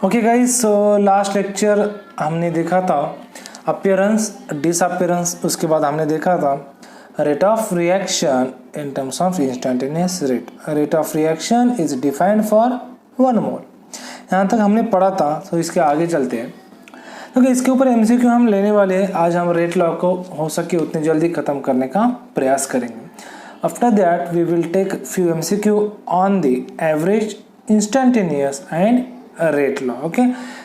Okay guys, so last lecture हमने देखा था अपीयरेंस, डिसअपीयरेंस, उसके बाद हमने देखा था rate of reaction in terms of instantaneous rate. Rate of reaction is defined for 1 मोल। यहाँ तक हमने पढ़ा था, तो इसके आगे चलते हैं क्योंकि इसके ऊपर एमसीक्यू हम लेने वाले हैं। आज हम रेट लॉ को हो सके उतनी जल्दी ख़त्म करने का प्रयास करेंगे। After that we will take few MCQ on the average, instantaneous and rate law. Okay,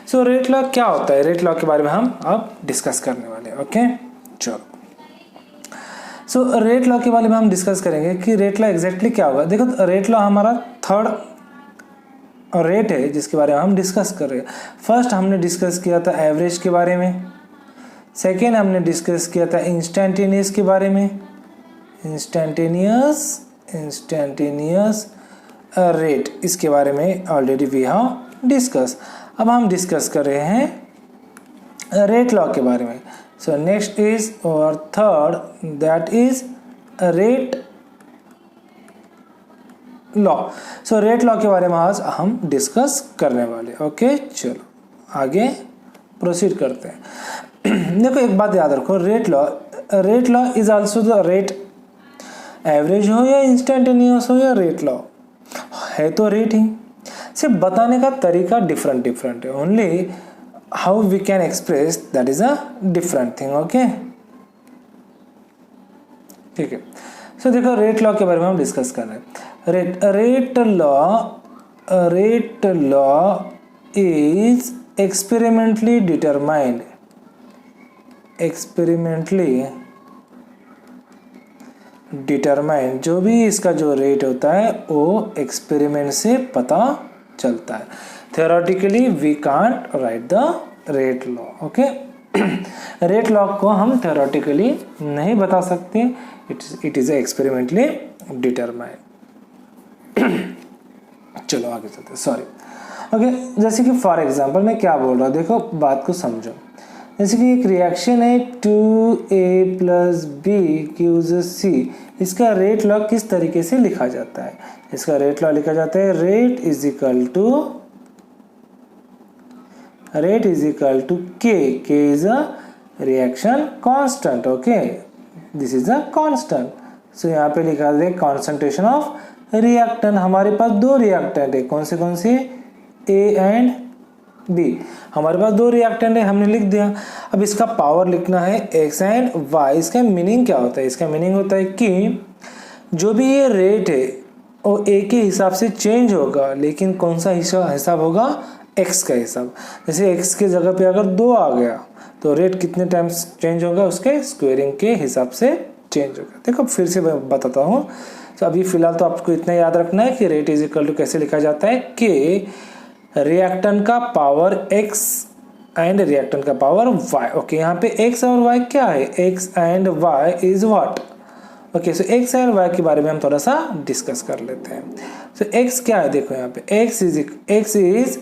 so rate law क्या होता है, रेट लॉ के बारे में हम अब डिस्कस करने वाले हैं। ओके, चलो, सो रेट लॉ के बारे में हम डिस्कस करेंगे कि रेट लॉ एग्जैक्टली क्या होगा। देखो, रेट लॉ हमारा थर्ड रेट है जिसके बारे में हम डिस्कस कर रहे हैं। फर्स्ट हमने डिस्कस किया था एवरेज के बारे में, सेकेंड हमने डिस्कस किया था इंस्टेंटेनियस के बारे में, इंस्टेंटेनियस रेट, इसके बारे में ऑलरेडी वी हैव डिस्कस। अब हम डिस्कस कर रहे हैं रेट लॉ के बारे में। सो नेक्स्ट इज और third, that is rate law. So rate law के बारे में आज हम डिस्कस करने वाले। ओके, चलो आगे प्रोसीड करते हैं। देखो, एक बात याद रखो, rate law is also the rate. Average हो या इंस्टेंटेनियस हो या रेट लॉ है तो रेट ही, सिर्फ बताने का तरीका डिफरेंट है। Only how we can express that is a different thing. Okay, ठीक है। सो देखो, रेट लॉ के बारे में हम डिस्कस कर रहे हैं। Rate law is experimentally determined, जो भी इसका जो रेट होता है वो एक्सपेरिमेंट से पता चलता है। Theoretically we can't write the rate law. Okay, rate law को हम थियोरेटिकली नहीं बता सकते, इट इज एक्सपेरिमेंटली डिटरमाइंड। चलो आगे चलते हैं। सॉरी, ओके, जैसे कि फॉर एग्जांपल मैं क्या बोल रहा हूँ, देखो बात को समझो। जैसे कि एक रिएक्शन है 2A + B गिव्स C। इसका रेट लॉ किस तरीके से लिखा जाता है? इसका रेट लॉ लिखा जाता है rate is equal to K is a reaction constant. Okay, this is a constant. So यहाँ पे लिखा है कॉन्सेंट्रेशन ऑफ रिएक्टेंट। हमारे पास दो रिएक्टेंट है, कौन से A एंड B। हमारे पास दो रिएक्टेंट है, हमने लिख दिया। अब इसका पावर लिखना है x एंड y। इसका मीनिंग क्या होता है? इसका मीनिंग होता है कि जो भी ये रेट है वो a के हिसाब से चेंज होगा, लेकिन कौन सा हिसाब होगा? x का हिसाब। जैसे x के जगह पे अगर 2 आ गया तो रेट कितने टाइम्स चेंज होगा? उसके स्क्वेयरिंग के हिसाब से चेंज होगा। देखो फिर से मैं बताता हूँ। तो अभी फिलहाल तो आपको इतना याद रखना है कि रेट इज इक्वल टू कैसे लिखा जाता है कि रिएक्टेंट का पावर x एंड रिएक्टेंट का पावर y। ओके, यहाँ पे x और y क्या है? x and y is what? Okay, so x and y के बारे में हम थोड़ा सा डिस्कस कर लेते हैं। सो x क्या है? देखो यहाँ पे x is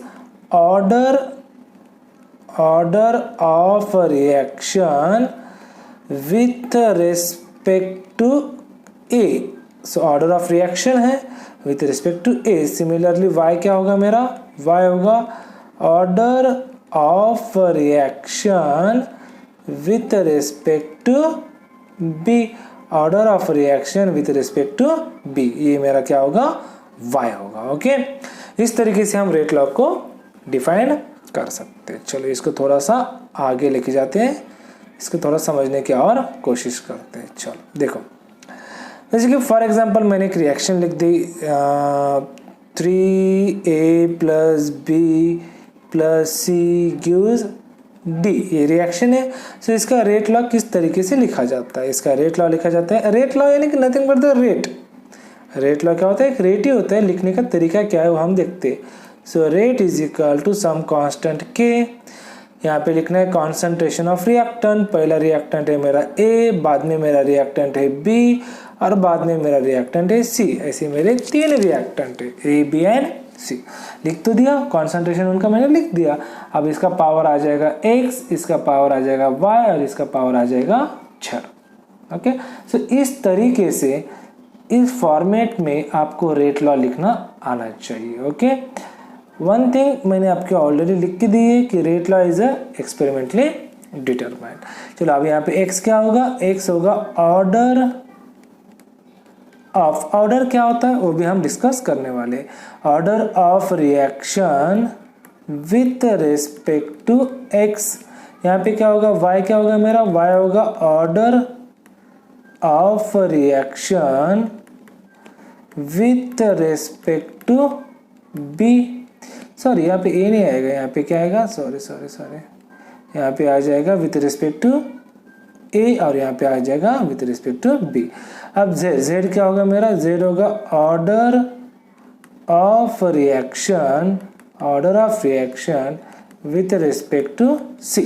order of reaction with respect to a। So order of reaction है with respect to a। Similarly y क्या होगा मेरा? y होगा order of reaction with respect to b। Order of reaction with respect to b, ये मेरा क्या होगा? y होगा। ओके, इस तरीके से हम रेट लॉ को डिफाइन कर सकते हैं। चलो इसको थोड़ा सा आगे लेके जाते हैं, इसको थोड़ा समझने की और कोशिश करते हैं। चलो देखो, जैसे कि फॉर एग्जांपल मैंने एक रिएक्शन लिख दी 3A + B + C gives D। ये रिएक्शन है। सो इसका रेट लॉ किस तरीके से लिखा जाता है? इसका रेट लॉ लिखा जाता है, रेट लॉ यानी कि nothing but the rate. Rate law क्या होता है? एक रेट ही होता है। लिखने का तरीका क्या है वो हम देखते हैं। So rate is equal to some constant K। यहाँ पे लिखना है कॉन्सेंट्रेशन ऑफ रिएक्टेंट। पहला रिएक्टेंट है मेरा A, बाद में मेरा रिएक्टेंट है B और बाद में मेरा रिएक्टेंट है C। ऐसे मेरे 3 रिएक्टेंट है A, B एंड C। लिख तो दिया, कॉन्सेंट्रेशन उनका मैंने लिख दिया। अब इसका पावर आ जाएगा x, इसका पावर आ जाएगा y और इसका पावर आ जाएगा क्षर। ओके, सो इस तरीके से इस फॉर्मेट में आपको रेट लॉ लिखना आना चाहिए। ओके, वन थिंग मैंने आपके ऑलरेडी लिख के दी है कि rate law is experimentally determined. चलो अब यहाँ पे x क्या होगा, x होगा ऑर्डर ऑफ, ऑर्डर क्या होता है वो भी हम डिस्कस करने वाले, order of reaction with respect to x। यहाँ पे क्या होगा, y क्या होगा मेरा, y होगा order of reaction with respect to b। Sorry यहाँ पे a नहीं आएगा, यहाँ पे क्या आएगा, सॉरी यहाँ पे आ जाएगा विथ रिस्पेक्ट टू a और यहाँ पे आ जाएगा विथ रिस्पेक्ट टू b। अब z क्या होगा मेरा, z होगा order of reaction with respect to c।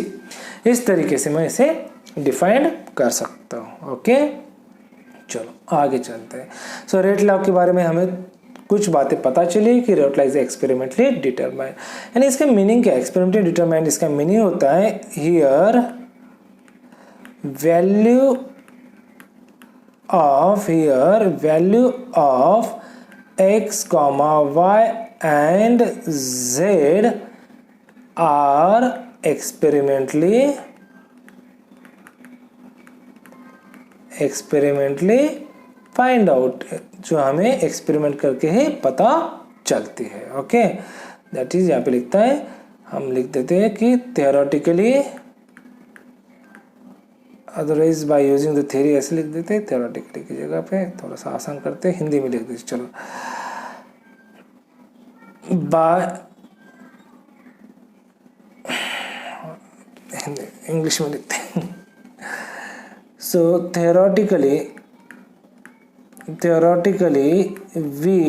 इस तरीके से मैं इसे डिफाइन कर सकता हूँ। ओके चलो आगे चलते हैं। सो रेट लॉ के बारे में हमें कुछ बातें पता चली कि rate law is experimentally determined, यानी इसका मीनिंग क्या है, एक्सपेरिमेंटली डिटरमाइंड इसका मीनिंग होता है here value of x, y and z are experimentally find out, जो हमें एक्सपेरिमेंट करके ही पता चलती है। ओके दैट इज, यहाँ पे लिखता है, हम लिख देते हैं कि theoretically, otherwise by using the theory ऐसे लिख देते हैं, थियोरेटिकली की जगह पे थोड़ा सा आसान करते हैं, हिंदी में लिख दीजिए। चलो इंग्लिश में लिखते हैं। सो theoretically we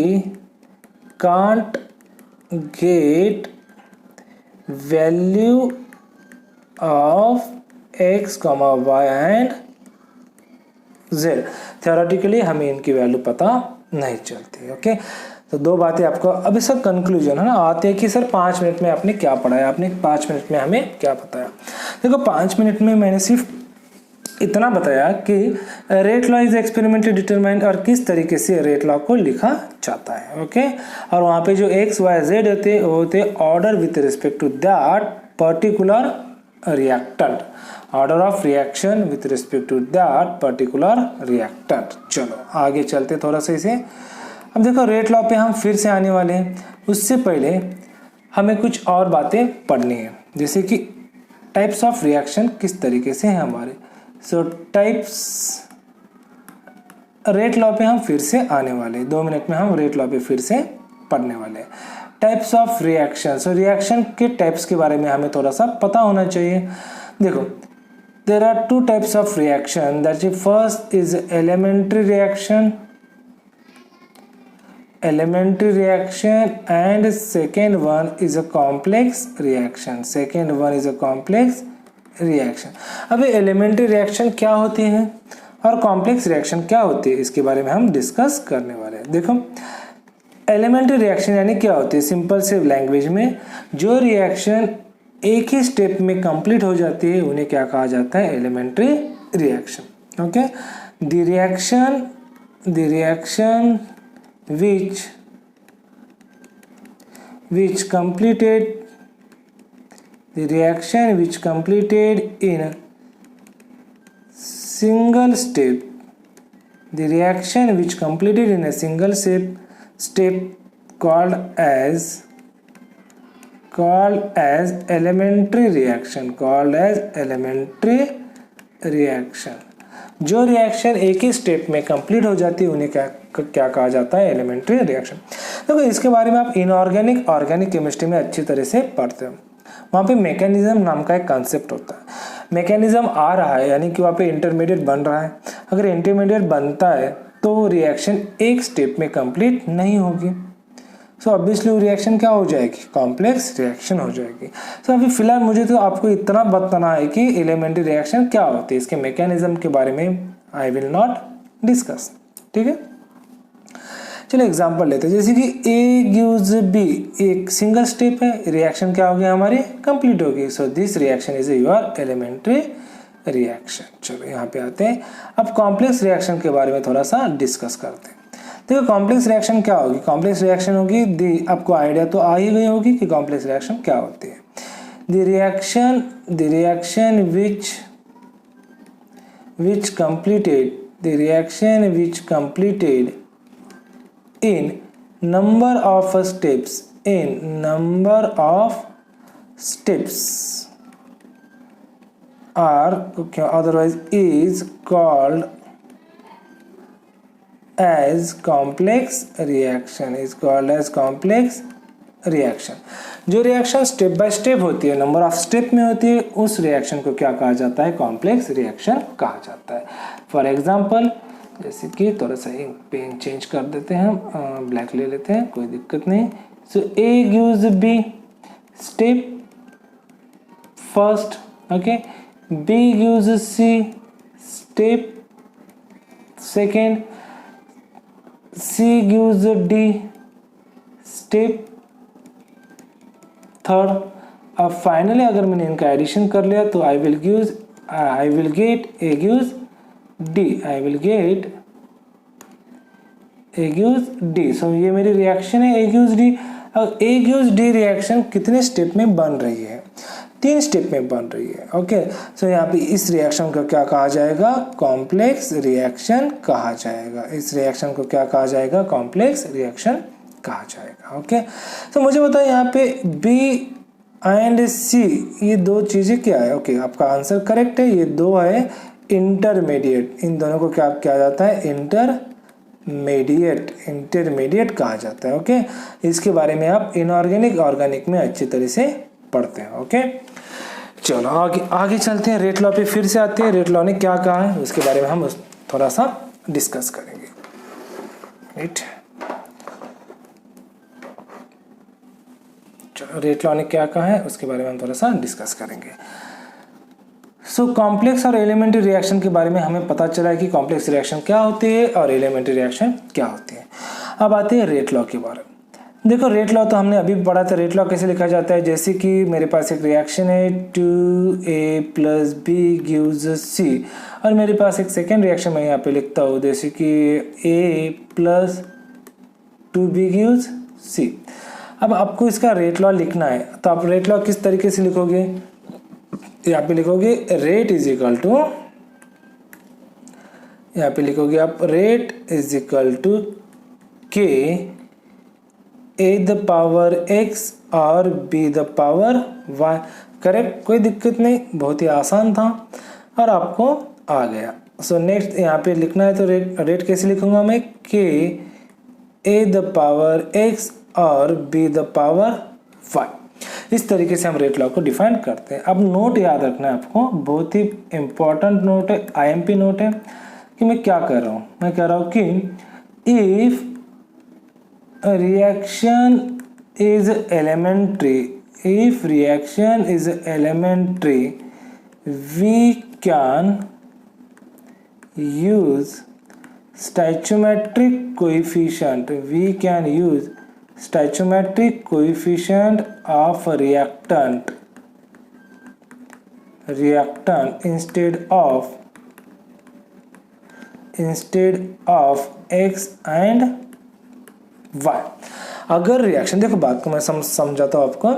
can't get value of x, y and z। theoretically हमें इनकी वैल्यू पता नहीं चलती। ओके तो दो बातें आपको अब इसका कंक्लूजन है ना आते हैं कि सर 5 मिनट में आपने क्या पढ़ाया, आपने 5 मिनट में हमें क्या बताया। देखो 5 मिनट में मैंने सिर्फ इतना बताया कि rate law is experimentally determined और किस तरीके से रेट लॉ को लिखा जाता है। ओके और वहाँ पे जो x, y, z होते हैं वो होते order with respect to that particular reactant, order of reaction with respect to that particular reactant. चलो आगे चलते थोड़ा सा इसे। अब देखो रेट लॉ पे हम फिर से आने वाले हैं, उससे पहले हमें कुछ और बातें पढ़नी है, जैसे कि टाइप्स ऑफ रिएक्शन किस तरीके से हैं हमारे। सो टाइप्स, रेट लॉ पे हम फिर से आने वाले, 2 मिनट में हम रेट लॉ पे फिर से पढ़ने वाले। Types of reaction, so reaction के टाइप्स के बारे में हमें थोड़ा सा पता होना चाहिए। देखो there are 2 types of reaction, that is first is elementary reaction and second one is a complex reaction। अब एलिमेंट्री रिएक्शन क्या होती है और कॉम्प्लेक्स रिएक्शन क्या होती है, इसके बारे में हम डिस्कस करने वाले हैं। देखो एलिमेंट्री रिएक्शन यानी क्या होती है, सिंपल से लैंग्वेज में जो रिएक्शन एक ही स्टेप में कंप्लीट हो जाती है उन्हें क्या कहा जाता है, elementary reaction. Okay the reaction which completed in single step, called as elementary reaction। जो रिएक्शन एक ही स्टेप में कंप्लीट हो जाती है उन्हें क्या कहा जाता है, एलिमेंट्री रिएक्शन। देखो इसके बारे में आप इनऑर्गेनिक ऑर्गेनिक केमिस्ट्री में अच्छी तरह से पढ़ते हो, वहाँ पे मैकेनिज्म नाम का एक कॉन्सेप्ट होता है। मैकेनिज्म आ रहा है यानी कि वहाँ पे इंटरमीडिएट बन रहा है, अगर इंटरमीडिएट बनता है तो रिएक्शन एक स्टेप में कंप्लीट नहीं होगी, सो ऑब्वियसली वो रिएक्शन क्या हो जाएगी, कॉम्प्लेक्स रिएक्शन हो जाएगी। सो अभी फिलहाल मुझे तो आपको इतना बताना है कि एलिमेंट्री रिएक्शन क्या होती है, इसके मैकेनिज्म के बारे में आई विल नॉट डिस्कस। ठीक है चलो एग्जांपल लेते हैं, जैसे कि A गिव्स B, एक सिंगल स्टेप है, रिएक्शन क्या हो गया हमारी, कंप्लीट होगी। So this reaction is your elementary reaction. चलो यहाँ पे आते हैं, अब कॉम्प्लेक्स रिएक्शन के बारे में थोड़ा सा डिस्कस करते हैं। देखो कॉम्प्लेक्स रिएक्शन क्या होगी, कॉम्प्लेक्स रिएक्शन होगी, आपको आइडिया तो आ ही गई होगी कि कॉम्प्लेक्स रिएक्शन क्या होती है। The reaction which completed in number of steps or otherwise is called as complex reaction, जो रिएक्शन स्टेप बाय स्टेप होती है, नंबर ऑफ स्टेप में होती है, उस रिएक्शन को क्या कहा जाता है, कॉम्प्लेक्स रिएक्शन कहा जाता है। फॉर एग्जांपल जैसे कि थोड़ा सा एक पेन चेंज कर देते हैं, हम ब्लैक ले लेते हैं, कोई दिक्कत नहीं। So A gives B step first, okay, B gives C step second, C gives D step third. अब फाइनली अगर मैंने इनका एडिशन कर लिया तो I will get A gives D, so ये मेरी रिएक्शन है ए गिव्स डी। अब ए गिव्स डी रिएक्शन कितने स्टेप में बन रही है, 3 स्टेप में बन रही है, ओके। सो यहाँ पे इस रिएक्शन को क्या कहा जाएगा, कॉम्प्लेक्स रिएक्शन कहा जाएगा। इस रिएक्शन को क्या कहा जाएगा, कॉम्प्लेक्स रिएक्शन कहा जाएगा, ओके। तो मुझे बताओ यहाँ पे बी एंड सी ये 2 चीजें क्या है, ओके, आपका आंसर करेक्ट है, ये 2 है इंटरमीडिएट। इन दोनों को क्या किया जाता है, इंटरमीडिएट कहा जाता है, ओके। इसके बारे में आप इनऑर्गेनिक ऑर्गेनिक में अच्छी तरह से पढ़ते हैं, ओके। चलो आगे चलते हैं, रेट लॉ पे फिर से आते हैं। रेट लॉ ने क्या कहा है उसके बारे में हम थोड़ा सा डिस्कस करेंगे, राइट। रेट लॉ ने क्या कहा है उसके बारे में हम थोड़ा सा डिस्कस करेंगे। सो कॉम्प्लेक्स और एलिमेंट्री रिएक्शन के बारे में हमें पता चला है कि कॉम्प्लेक्स रिएक्शन क्या होती है और एलिमेंट्री रिएक्शन क्या होती है। अब आते हैं रेट लॉ के बारे में। देखो रेट लॉ तो हमने अभी पढ़ा था। रेट लॉ कैसे लिखा जाता है, जैसे कि मेरे पास एक रिएक्शन है 2a + b गिव्स c, और मेरे पास एक सेकेंड रिएक्शन मैं यहाँ पे लिखता हूँ जैसे कि a + 2b गिव्स c। अब आपको इसका रेट लॉ लिखना है तो आप रेट लॉ किस तरीके से लिखोगे, यहाँ पे लिखोगे रेट इज इक्वल टू, यहाँ पे लिखोगे आप rate is equal to k a⁻x और b⁻y। करेक्ट, कोई दिक्कत नहीं, बहुत ही आसान था और आपको आ गया। सो नेक्स्ट यहाँ पे लिखना है तो रेट कैसे लिखूंगा मैं, k a⁻x और b⁻y। इस तरीके से हम रेट लॉ को डिफाइन करते हैं। अब नोट याद रखना है आपको, बहुत ही इंपॉर्टेंट नोट है, IMP नोट है कि मैं क्या कर रहा हूँ। मैं कह रहा हूँ कि if reaction is elementary, we can use stoichiometric coefficient of reactant instead of x and y। अगर रिएक्शन, देखो बात को मैं समझाता हूँ आपको,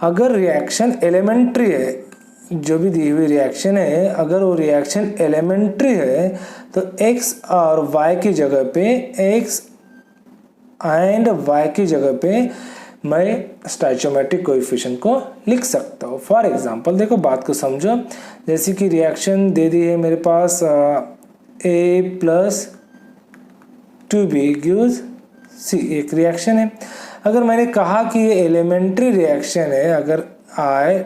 अगर रिएक्शन एलिमेंट्री है, जो भी दी हुई रिएक्शन है, अगर वो रिएक्शन एलिमेंट्री है तो x और y की जगह पे, x एंड y की जगह पे मैं स्टोइचियोमेट्रिक कोएफिशिएंट को लिख सकता हूँ। फॉर एग्जांपल देखो बात को समझो, जैसे कि रिएक्शन दे दी है मेरे पास a + 2b गिव्स c, एक रिएक्शन है। अगर मैंने कहा कि ये एलिमेंट्री रिएक्शन है, अगर आई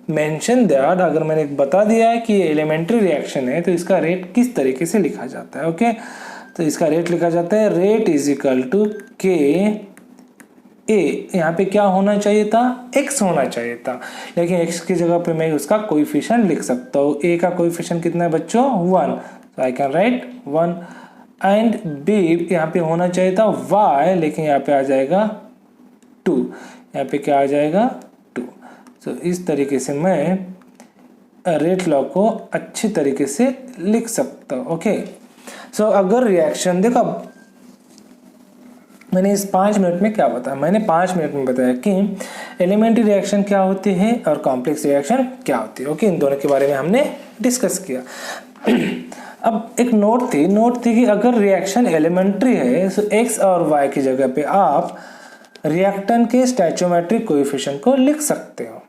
मेंशन दैट, अगर मैंने बता दिया है कि ये एलिमेंट्री रिएक्शन है तो इसका रेट किस तरीके से लिखा जाता है, ओके। तो इसका रेट लिखा जाता है rate is equal to k a, यहाँ पे क्या होना चाहिए था, x होना चाहिए था, लेकिन x की जगह पे मैं उसका कोएफिशिएंट लिख सकता हूँ। a का कोएफिशिएंट कितना है बच्चों, 1, तो I can write 1 and b यहाँ पे होना चाहिए था y, लेकिन यहाँ पे आ जाएगा 2, यहाँ पे क्या आ जाएगा 2। तो इस तरीके से मैं रेट लॉ को अच्छी तरीके से लिख सकता हूँ, ओके। सो अगर रिएक्शन, देखो मैंने इस 5 मिनट में क्या बताया, मैंने 5 मिनट में बताया कि एलिमेंट्री रिएक्शन क्या होती है और कॉम्प्लेक्स रिएक्शन क्या होती है। ओके, इन दोनों के बारे में हमने डिस्कस किया। अब एक नोट थी कि अगर रिएक्शन एलिमेंट्री है तो एक्स और वाई की जगह पे आप रिएक्टेंट के स्टोइचोमेट्रिक कोएफिशिएंट को लिख सकते हो।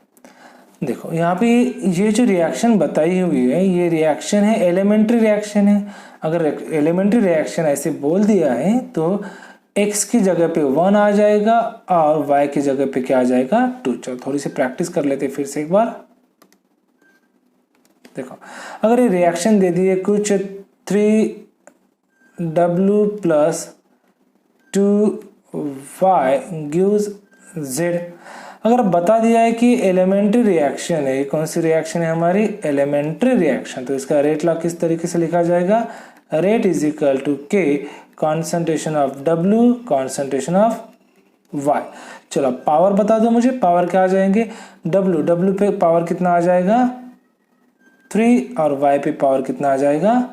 देखो यहाँ पे ये जो रिएक्शन बताई हुई है ये रिएक्शन है, एलिमेंट्री रिएक्शन है। अगर एलिमेंट्री रिएक्शन ऐसे बोल दिया है तो x की जगह पे 1 आ जाएगा और y की जगह पे क्या आ जाएगा 2। चलो थोड़ी सी प्रैक्टिस कर लेते फिर से एक बार। देखो अगर ये रिएक्शन दे दी है कुछ 3w plus 2y gives z। अगर बता दिया है कि एलिमेंट्री रिएक्शन है, कौन सी रिएक्शन है हमारी एलिमेंट्री रिएक्शन, तो इसका रेट लॉ किस तरीके से लिखा जाएगा, rate is equal to k concentration of w concentration of y। चलो पावर बता दो मुझे, पावर क्या आ जाएंगे, w पे पावर कितना आ जाएगा 3 और y पे पावर कितना आ जाएगा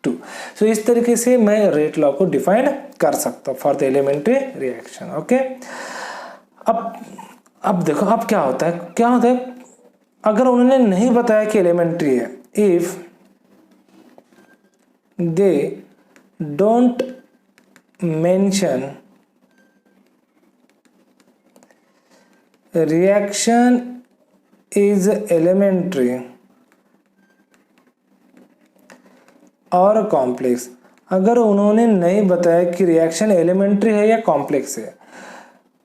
2। सो इस तरीके से मैं रेट लॉ को डिफाइन कर सकता हूँ for the elementary reaction. Okay, अब देखो अब क्या होता है अगर उन्होंने नहीं बताया कि एलिमेंट्री है, if they don't mention reaction is elementary और कॉम्प्लेक्स, अगर उन्होंने नहीं बताया कि रिएक्शन एलिमेंट्री है या कॉम्प्लेक्स है,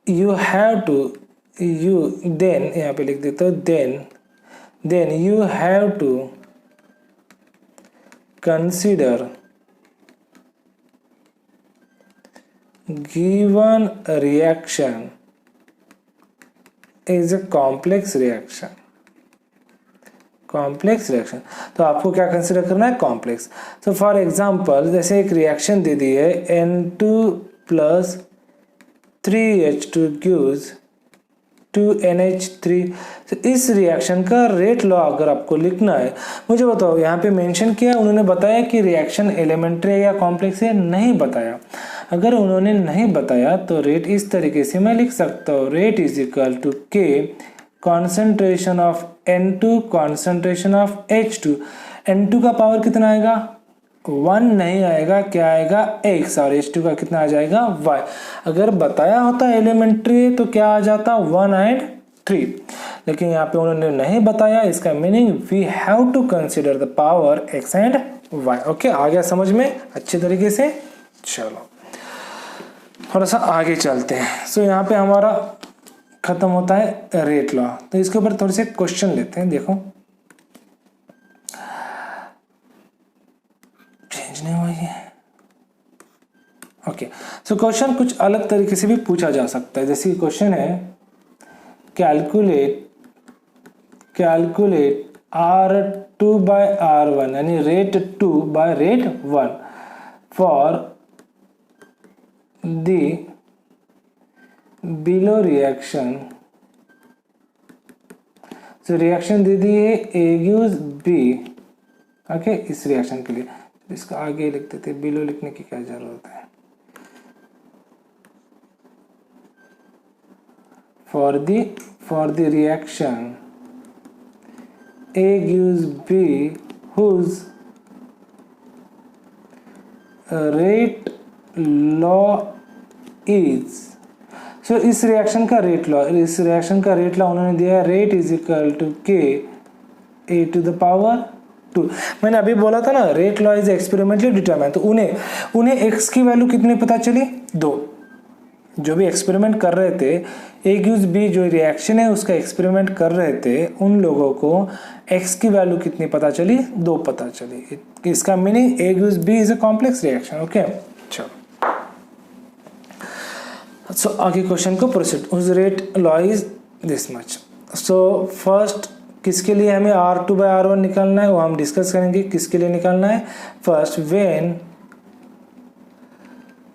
यू हैव टू देन यहाँ पे लिख देता हूँ then you have to consider given reaction is a complex reaction. तो आपको क्या कंसिडर करना है, कॉम्प्लेक्स। तो फॉर एग्जांपल जैसे एक रिएक्शन दे दी है N2 plus 3H2 gives 2NH3। तो इस रिएक्शन का रेट लॉ अगर आपको लिखना है, मुझे बताओ यहाँ पे मेंशन किया उन्होंने बताया कि रिएक्शन एलिमेंट्री है या कॉम्प्लेक्स है, नहीं बताया। अगर उन्होंने नहीं बताया तो रेट इस तरीके से मैं लिख सकता हूँ, rate is equal to k concentration of N2 concentration of H2। N2 का पावर कितना आएगा 1 नहीं आएगा, क्या आएगा x, और H2 का कितना आ जाएगा y। अगर बताया होता एलिमेंट्री तो क्या आ जाता 1 एंड 3, लेकिन यहाँ पे उन्होंने नहीं बताया, इसका meaning we have to consider the power x and y। Okay, आ गया समझ में अच्छे तरीके से। चलो थोड़ा सा आगे चलते हैं। सो यहाँ पे हमारा खत्म होता है रेट लॉ, तो इसके ऊपर थोड़े से क्वेश्चन लेते हैं। देखो चेंज नहीं हुआ ये। ओके, सो क्वेश्चन कुछ अलग तरीके से भी पूछा जा सकता है। जैसे क्वेश्चन है कैलकुलेट R2 by R1 यानी rate 2 by rate 1 for the below reaction. So reaction दे दी है A gives B। ओके, इस रिएक्शन के लिए इसका आगे लिख देते, बिलो लिखने की क्या जरूरत है। For the reaction A gives B whose rate law is। So इस रिएक्शन का रेट लॉ उन्होंने दिया है, rate is equal to k a to the power 2। मैंने अभी बोला था ना rate law is experimentally determine, तो उन्हें x की वैल्यू कितनी पता चली 2। जो भी एक्सपेरिमेंट कर रहे थे A gives B, जो रिएक्शन है उसका एक्सपेरिमेंट कर रहे थे, उन लोगों को x की वैल्यू कितनी पता चली 2 पता चली। इसका meaning A gives B is a complex reaction. Okay, चलो सो आगे क्वेश्चन को प्रोसीड। उस rate law is this much. So first किसके लिए हमें R2 by R1 निकालना है वो हम डिस्कस करेंगे। किसके लिए निकालना है, first when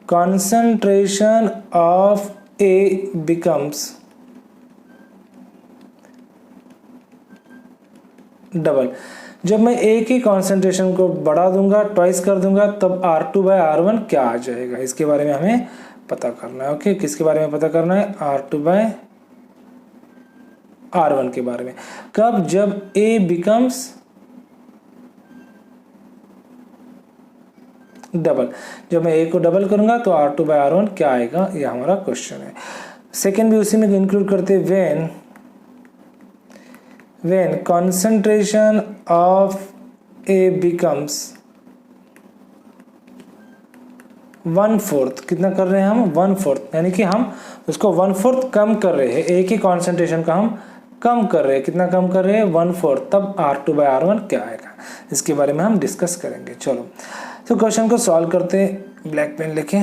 concentration of A becomes double. जब मैं A की कॉन्सेंट्रेशन को बढ़ा दूंगा, ट्वाइस कर दूंगा, तब R2 by R1 क्या आ जाएगा, इसके बारे में हमें पता करना है। ओके, किसके बारे में पता करना है? R2/R1 के बारे में। कब? जब A बिकम्स डबल। जब मैं A को डबल करूंगा तो R2/R1 क्या आएगा, ये हमारा क्वेश्चन है। सेकेंड भी उसी में इंक्लूड करते, when concentration of A becomes 1/4, कितना कर रहे हैं हम? 1/4, यानी कि हम उसको 1/4 कम कर रहे हैं। A की कॉन्सेंट्रेशन का हम कम कर रहे हैं। कितना कम कर रहे हैं? 1/4। तब R2/R1 क्या आएगा, इसके बारे में हम डिस्कस करेंगे। चलो तो क्वेश्चन को सॉल्व करते हैं। ब्लैक पेन लेके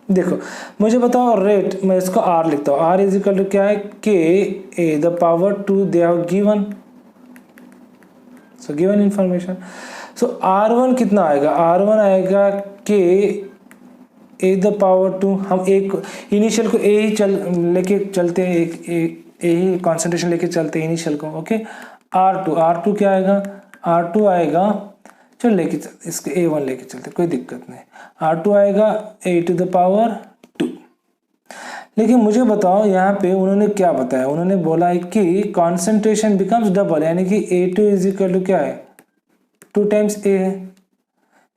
देखो, मुझे बताओ रेट, मैं इसको R लिखता हूँ। R इज इक्वल टू क्या है? K/2 they have given, so given information. So R1 कितना आएगा? R1 आएगा K/2। हम एक इनिशियल को A ही लेके चलते हैं, एक A ही कॉन्सेंट्रेशन लेके चलते हैं इनिशियल को। ओके, R2 क्या आएगा? R2 आएगा, चलो लेके चलते इसके A1 लेके चलते, कोई दिक्कत नहीं। R2 आएगा A⁻²। लेकिन मुझे बताओ यहाँ पे उन्होंने क्या बताया? उन्होंने बोला है कि कॉन्सेंट्रेशन बिकम्स डबल, यानी कि A2 इज इक्वल टू क्या है? 2 टाइम्स A है।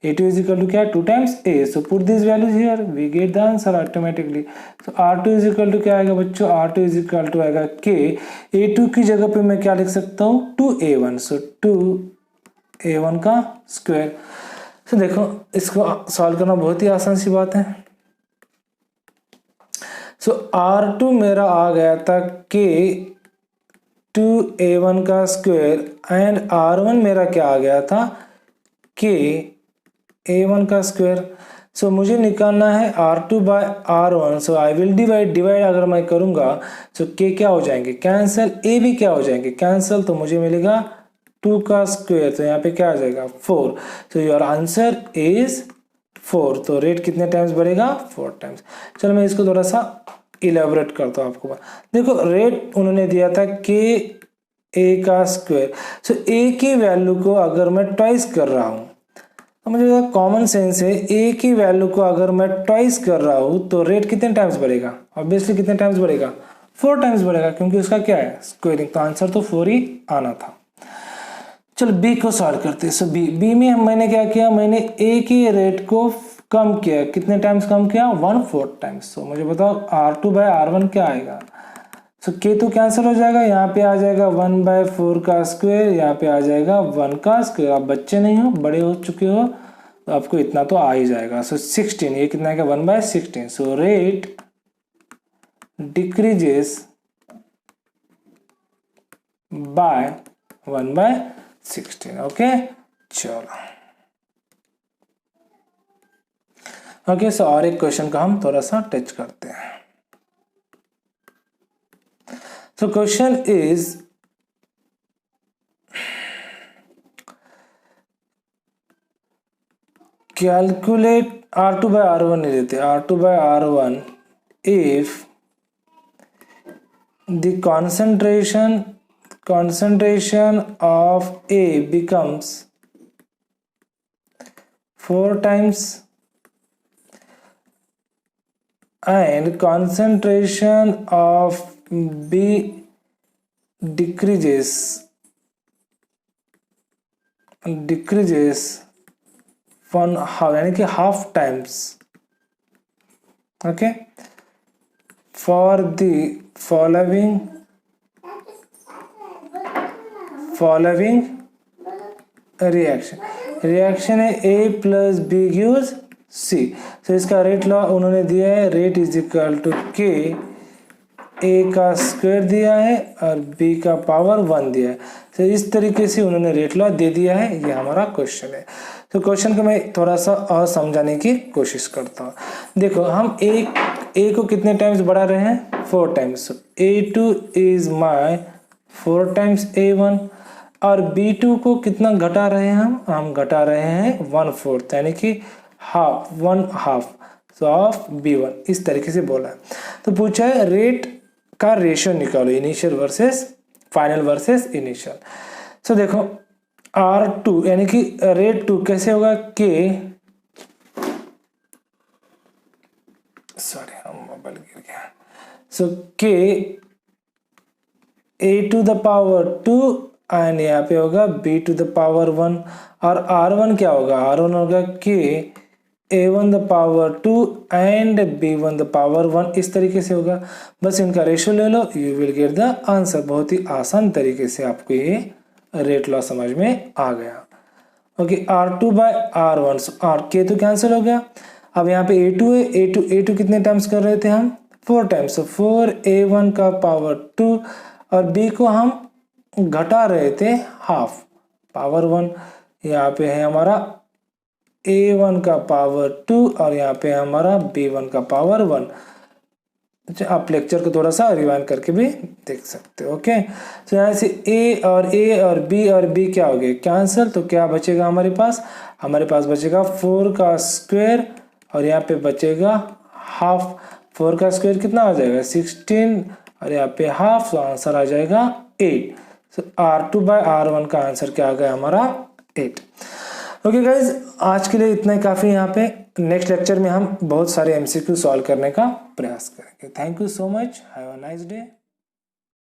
A2 इज इक्वल टू क्या है? 2 times A। So put this values here, we get the answer automatically. So R2 is equal to क्या आएगा बच्चों? R2 इज इक्वल टू आएगा K। A2 की जगह पे मैं क्या लिख सकता हूँ? 2A1। सो 2A1 का स्क्वायर। तो देखो इसको सॉल्व करना बहुत ही आसान सी बात है। सो R2 मेरा आ गया था K 2A1 का स्क्वायर एंड R1 मेरा क्या आ गया था? K A1 का स्क्वायर। सो मुझे निकालना है R2/R1। So I will divide अगर मैं करूंगा तो K क्या हो जाएंगे? कैंसल। A भी क्या हो जाएंगे? कैंसल। तो मुझे मिलेगा 2 का स्क्वायर, तो यहाँ पे क्या आ जाएगा? 4। तो योर आंसर इज 4। तो रेट कितने टाइम्स बढ़ेगा? 4 टाइम्स। चलो मैं इसको थोड़ा सा इलेबोरेट करता हूँ आपको। देखो रेट उन्होंने दिया था KA का स्क्वायर। सो A की वैल्यू को अगर मैं ट्वाइस कर रहा हूँ तो मुझे कॉमन सेंस है, A की वैल्यू को अगर मैं ट्वाइस कर रहा हूँ तो रेट कितने टाइम्स बढ़ेगा? ऑब्वियसली कितने टाइम्स बढ़ेगा? 4 टाइम्स बढ़ेगा, क्योंकि उसका क्या है? स्क्वायरिंग। तो आंसर तो 4 ही आना था। चलो बी को सॉल्व करते हैं। सो बी में मैंने क्या किया? मैंने A की रेट को कम किया। कितने टाइम्स कम किया? 1/4 टाइम्स। सो मुझे बताओ R2/R1 क्या आएगा? सो K तो कैंसिल हो जाएगा, यहाँ पे आ जाएगा 1/4 का स्क्वायर, यहाँ पे आ जाएगा 1 का स्क्वायर। आप बच्चे नहीं हो, बड़े हो चुके हो, तो आपको इतना तो आ ही जाएगा। सो 16, ये कितना आएगा? 1/16। So rate decreases by 1/16। Okay, चलो ओके। सो और एक क्वेश्चन का हम थोड़ा सा टच करते हैं। So question is calculate R2/R1 नहीं देते, R2/R1 if the concentration of A becomes 4 times and concentration of B decreases 1/2, यानी कि half times. Okay, for the following reaction है A + B gives C। तो इसका रेट लॉ उन्होंने दिया है, rate is equal to K A का square दिया है और B का पावर 1 दिया है। तो इस तरीके से उन्होंने रेट लॉ दे दिया है। ये हमारा क्वेश्चन है। तो क्वेश्चन को मैं थोड़ा सा और समझाने की कोशिश करता हूँ। देखो हम A को कितने टाइम्स बढ़ा रहे हैं? 4 times. A2 is my 4 times A1 और B2 को कितना घटा रहे हैं? हम घटा रहे हैं 1/4, यानी कि हाफ, 1/2 ऑफ B1। इस तरीके से बोला है। तो पूछा है रेट का रेशियो निकालो, initial versus final versus initial. So देखो R2 यानी कि रेट 2 कैसे होगा? K सॉरी मोबाइल गिर गया। So k a to the power 2 and यहाँ पे होगा b टू द पावर 1, और r1 क्या होगा, r1 होगा k a1 the power 2 and b1 the power 1, इस तरीके से होगा। बस इनका रेशियो ले लो, you will get the answer. बहुत ही आसान तरीके से आपको ये रेट लॉ समझ में आ गया। Okay, r2 bye r1, are के तो कैंसिल हो गया। अब यहाँ पे a2 है, a2 कितने टाइम्स कर रहे थे हम, 4 टाइम्स, so 4a1 का पावर 2, और b को हम घटा रहे थे हाफ, पावर 1। यहाँ पे है हमारा a1 का पावर 2 और यहाँ पे हमारा b1 का पावर 1। आप लेक्चर को थोड़ा सा रिवाइंड करके भी देख सकते हो। ओके, तो यहाँ से a और b क्या हो गए, कैंसिल। तो क्या बचेगा हमारे पास बचेगा 4 का स्क्वायर और यहाँ पे बचेगा हाफ। 4 का स्क्वायर कितना आ जाएगा, 16, और यहाँ पे हाफ, तो आंसर आ जाएगा 8। सो r2 बाय r1 का आंसर क्या आ गया हमारा, 8। ओके गाइज, आज के लिए इतना ही काफ़ी। यहाँ पे नेक्स्ट लेक्चर में हम बहुत सारे MCQ सॉल्व करने का प्रयास करेंगे। Thank you so much, have a nice day.